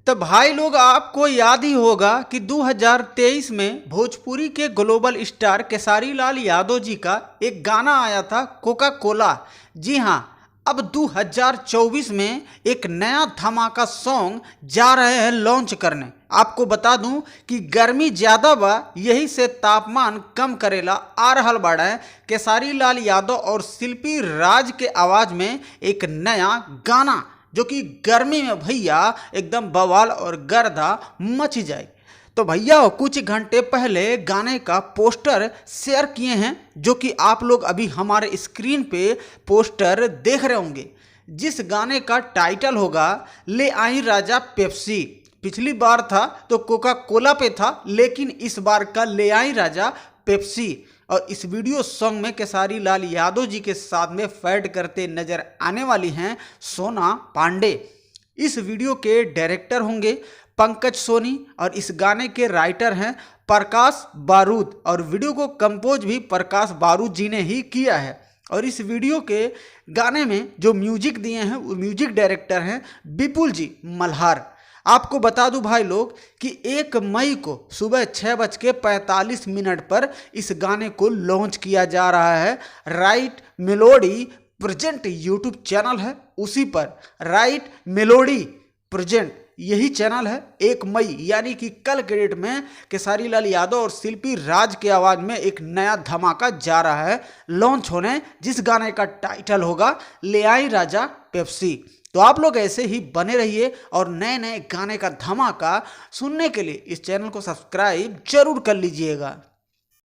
तो भाई लोग आपको याद ही होगा कि 2023 में भोजपुरी के ग्लोबल स्टार केसारी लाल यादव जी का एक गाना आया था कोका कोला। जी हाँ, अब 2024 में एक नया धमाका सॉन्ग जा रहे हैं लॉन्च करने। आपको बता दूं कि गर्मी ज़्यादा बा, यही से तापमान कम करेला आ रहल बाड़े केसारी लाल यादव और शिल्पी राज के आवाज़ में एक नया गाना, जो कि गर्मी में भैया एकदम बवाल और गर्दा मच जाए। तो भैया कुछ घंटे पहले गाने का पोस्टर शेयर किए हैं, जो कि आप लोग अभी हमारे स्क्रीन पे पोस्टर देख रहे होंगे, जिस गाने का टाइटल होगा ले आई राजा पेप्सी। पिछली बार था तो कोका कोला पे था, लेकिन इस बार का ले आई राजा पेप्सी। और इस वीडियो सॉन्ग में केसारी लाल यादव जी के साथ में फैड करते नजर आने वाली हैं सोना पांडे। इस वीडियो के डायरेक्टर होंगे पंकज सोनी और इस गाने के राइटर हैं प्रकाश बारूद, और वीडियो को कंपोज भी प्रकाश बारूद जी ने ही किया है। और इस वीडियो के गाने में जो म्यूजिक दिए हैं वो म्यूजिक डायरेक्टर हैं विपुल जी मल्हार। आपको बता दूं भाई लोग कि 1 मई को सुबह 6:45 पर इस गाने को लॉन्च किया जा रहा है। Right melody present YouTube channel है, उसी पर राइट मेलोडी प्रेजेंट यही चैनल है। 1 मई यानी कि कल के डेट में केसारी लाल यादव और शिल्पी राज के आवाज़ में एक नया धमाका जा रहा है लॉन्च होने, जिस गाने का टाइटल होगा ले आई राजा पेप्सी। तो आप लोग ऐसे ही बने रहिए और नए नए गाने का धमाका सुनने के लिए इस चैनल को सब्सक्राइब जरूर कर लीजिएगा।